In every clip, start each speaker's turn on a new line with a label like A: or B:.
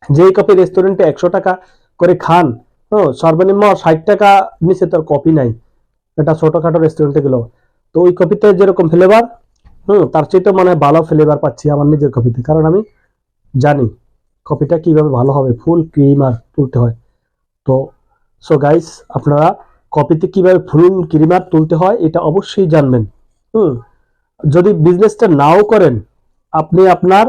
A: যেই কফি রেস্টুরেন্টে 100 টাকা করে খান, সর্বনিম্ন 60 টাকা নিচে তোর কফি নাই, এটা ছোটখাটো রেস্টুরেন্টে গেল। তো ওই কফিতে যেরকম ফ্লেভার, তার চাইতে মনে হয় ভালো ফ্লেভার পাচ্ছি আমার নিজের কফিতে, কারণ আমি জানি কফিটা কিভাবে ভালো হবে, ফুল ক্রিম আর তুলতে হয়। তো সো গাইস, আপনারা কপিতে কিভাবে ফুল ক্রিমার তুলতে হয় এটা অবশ্যই জানবেন। হুম যদি বিজনেসটা নাও করেন, আপনি আপনার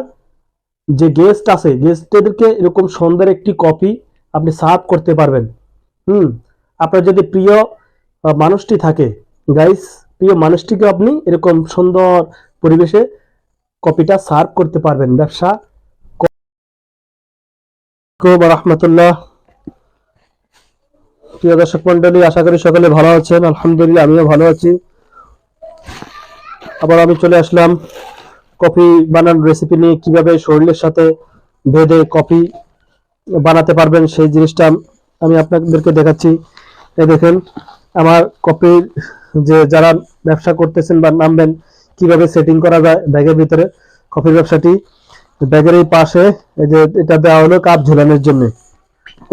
A: যে গেস্ট আছে গেস্টদেরকে এরকম সুন্দর একটি কপি আপনি সার্ভ করতে পারবেন। হুম আপনার যদি প্রিয় মানুষটি থাকে, গাইস, প্রিয় মানুষটিকে আপনি এরকম সুন্দর পরিবেশে কপিটা সার্ভ করতে পারবেন। ব্যবসা রহমতুল্লাহ। প্রিয় দর্শক মন্ডলী, আশা করি সকলে ভালো আছেন। আলহামদুলিল্লাহ, আমিও ভালো আছি। আবার আমি চলে আসলাম কফি বানানোর রেসিপি নিয়ে, কিভাবে শরীরের সাথে ভেদে কফি বানাতে পারবেন সেই জিনিসটা আমি আপনাদেরকে দেখাচ্ছি। এই দেখেন আমার কফির, যে যারা ব্যবসা করতেছেন বা নামবেন, কিভাবে সেটিং করা যায় ব্যাগের ভিতরে কফির ব্যবসাটি। ব্যাগের এই পাশে এই যে এটা দেওয়া হলো কাপ ঝুলানোর জন্য,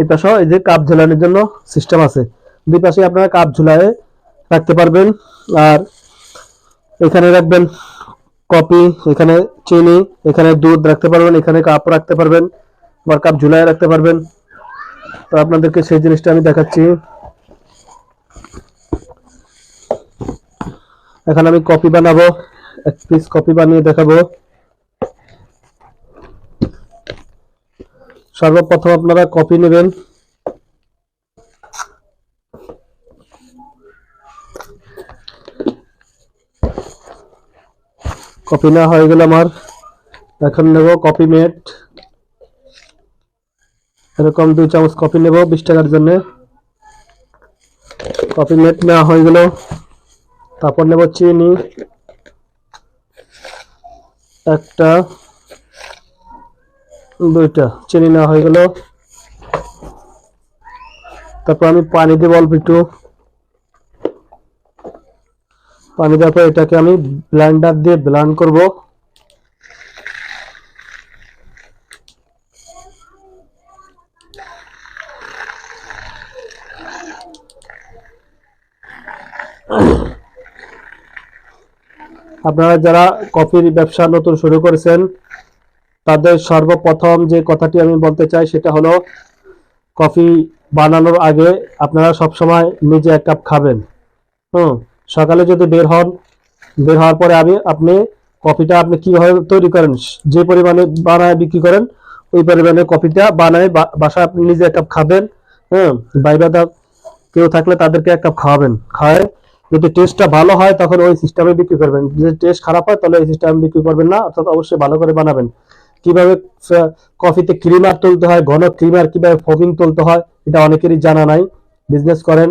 A: এই পাশে এই যে কাপ ঝুলানোর জন্য সিস্টেম আছে, দুই পাশে আপনারা কাপ ঝুলায় রাখতে পারবেন। আর এখানে রাখবেন কফি, এখানে চিনি, এখানে দুধ রাখতে পারবেন, এখানে কাপ রাখতে পারবেন, আবার কাপ ঝুলায় রাখতে পারবেন। তো আপনাদেরকে সেই জিনিসটা আমি দেখাচ্ছি। এখন আমি কফি বানাবো, এক পিস কফি বানিয়ে দেখাবো। সর্বপ্রথম আপনারা কফি নেবেন, কফি না হয়ে গেল আমার, এখন নেব কফি মেট, এরকম 2 চামচ কফি নেব 20 টাকার জন্য। কফি মেট নেওয়া হয়ে গেল, তারপর নেব চিনি একটা, 2টা চিনি নেওয়া হয়ে গেল। তারপর আমি পানি দেব অল্প একটু, পানি দেওয়ার পর এটাকে আমি ব্লেন্ডার দিয়ে ব্লেন্ড করব। আপনারা যারা কফির ব্যবসা নতুন শুরু করেছেন, তাদের সর্বপ্রথম যে কথাটি আমি বলতে চাই সেটা হলো, কফি বানানোর আগে আপনারা সবসময় নিজে 1 কাপ খাবেন। সকালে যদি বের হন, বের হওয়ার পরে আপনি কফিটা আপনি কিভাবে তৈরি করেন, যে পরিমাণে বানায় বিক্রি করেন ওই পরিমাণে কফিটা বানায় বাসায় আপনি নিজে 1 কাপ খাবেন। বাইরে কেউ থাকলে তাদেরকে 1 কাপ খাওয়াবেন, খাওয়ায় যদি টেস্টটা ভালো হয় তখন ওই সিস্টেমে বিক্রি করবেন, যদি টেস্ট খারাপ হয় তাহলে এই সিস্টেমে বিক্রি করবেন না, অর্থাৎ অবশ্যই ভালো করে বানাবেন। কিভাবে কফিতে ক্রিমার তুলতে হয়, ঘন ক্রিমার কিভাবে ফোমিং তুলতে হয়, এটা অনেকেরই জানা নাই। বিজনেস করেন,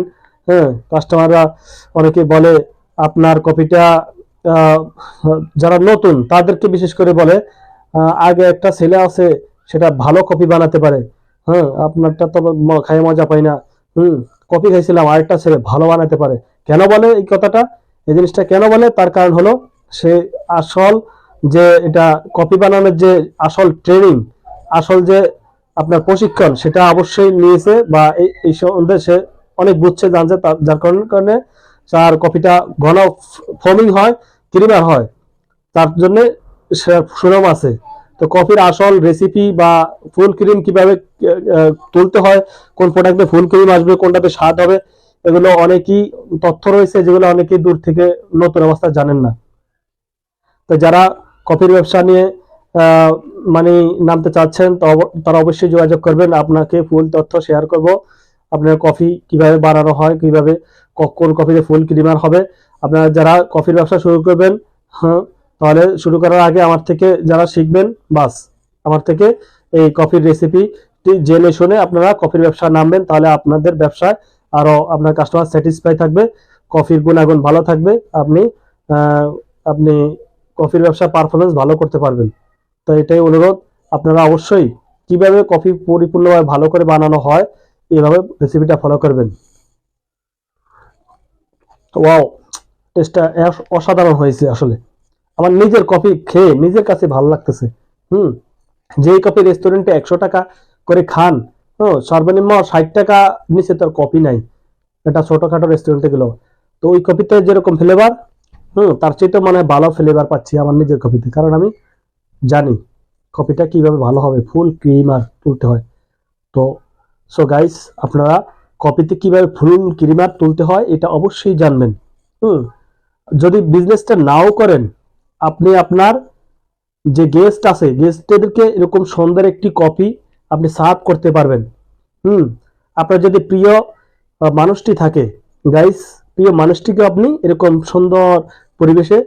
A: কাস্টমাররা অনেকে বলে আপনার কফিটা, যারা নতুন তাদেরকে বিশেষ করে বলে, আগে একটা ছেলে আছে সেটা ভালো কফি বানাতে পারে, আপনারটা তো খাই মজা পাই না। কফি খাইছিলাম, আরেকটা ছেলে ভালো বানাতে পারে। কেন বলে এই কথাটা, এই জিনিসটা কেন বলে, তার কারণ হলো সে আসল যে এটা কফি বানানোর যে আসল ট্রেনিং, আসল যে আপনার প্রশিক্ষণ, সেটা অবশ্যই নিয়েছে বা এই সম্বন্ধে সে অনেক বুঝছে, জানছে, যার কারণে তার কফিটা ঘন ফোমিং হয়, ক্রিমার হয়, তার জন্য সুনাম আছে। তো কফির আসল রেসিপি বা ফুল ক্রিম কিভাবে তুলতে হয়, কোন প্রোডাক্টে ফুল ক্রিম আসবে, কোনটাতে স্বাদ হবে, এগুলো অনেকই তথ্য রয়েছে যেগুলো অনেকেই দূর থেকে নতুন অবস্থা জানেন না। তো যারা কফির ব্যবসা নিয়ে মানে নামতে চাচ্ছেন, তো তারা অবশ্যই যোগাযোগ করবেন, আপনাকে ফুল তথ্য শেয়ার করব। আপনার কফি কিভাবে বানানো হয়, কিভাবে কোন কফিতে ফুল ক্রিমার হবে। আপনারা যারা কফির ব্যবসা শুরু করবেন, তাহলে শুরু করার আগে আমার থেকে যারা শিখবেন, বাস আমার থেকে এই কফির রেসিপি জেনে শুনে আপনারা কফির ব্যবসা নামবেন, তাহলে আপনাদের ব্যবসায় আরো আপনার কাস্টমার স্যাটিসফাই থাকবে, কফির গুণাগুণ ভালো থাকবে, আপনি আপনি কফির ব্যবসা পারফরমেন্স ভালো করতে পারবেন। তো এটাই অনুরোধ, আপনারা অবশ্যই কিভাবে কফি পরিপূর্ণভাবে ভালো করে বানানো হয় এইভাবে রেসিপিটা ফলো করবেন। ওয়াও, টেস্টটা অসাধারণ হয়েছে আসলে, আমার নিজের কফি খেয়ে নিজের কাছে ভালো লাগতেছে। হুম যেই কফি রেস্টুরেন্টে 100 টাকা করে খান, সর্বনিম্ন 60 টাকা নিচে তো কপি নাই, এটা ছোটখাটো রেস্টুরেন্টে গেল। তো ওই কপিতে যেরকম ফ্লেভার, তার চাইতে মনে হয় ভালো ফ্লেভার পাচ্ছি আমার নিজের কপিতে, কারণ আমি জানি কপিটা কিভাবে ভালো হবে, ফুল ক্রিম আর তুলতে হয়। তো সো গাইস, আপনারা কপিতে কিভাবে ফুল ক্রিমার তুলতে হয় এটা অবশ্যই জানবেন। যদি বিজনেসটা নাও করেন, আপনি আপনার যে গেস্ট আছে গেস্টদেরকে এরকম সুন্দর একটি কপি আপনি সার্ভ করতে পারবেন। আপনার যদি প্রিয় মানুষটি থাকে গাইস, প্রিয় মানুষটিকে আপনি এরকম সুন্দর পরিবেশে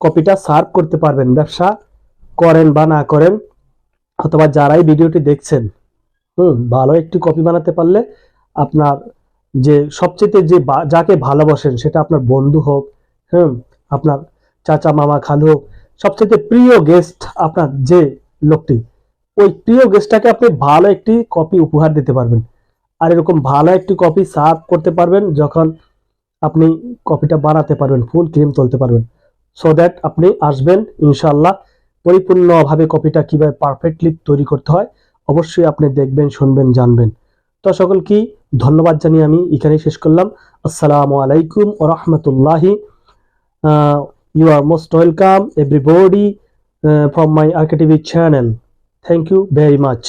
A: কপিটা সার্ভ করতে পারবেন। ব্যবসা করেন বা না করেন, অথবা যারাই ভিডিওটি দেখছেন, ভালো একটি কপি বানাতে পারলে আপনার যে সবচেয়ে যে যাকে ভালোবাসেন, সেটা আপনার বন্ধু হোক, আপনার চাচা মামা খালু হোক, সবচেয়ে প্রিয় গেস্ট আপনার যে লোকটি, ওই প্রিয় গেস্টটাকে আপনি ভালো একটি কপি উপহার দিতে পারবেন। আর এরকম ভালো একটি কপি সার্ভ করতে পারবেন যখন আপনি কপিটা বানাতে পারবেন, ফুল ক্রিম তুলতে পারবেন। সো দ্যাট আপনি আসবেন ইনশাল্লাহ, পরিপূর্ণভাবে কপিটা কিভাবে পারফেক্টলি তৈরি করতে হয় অবশ্যই আপনি দেখবেন, শুনবেন, জানবেন। তো সকলকে ধন্যবাদ জানিয়ে আমি এখানেই শেষ করলাম। আসসালামু আলাইকুম ওয়া রাহমাতুল্লাহি। You are most welcome everybody from my RK TV channel. Thank you very much.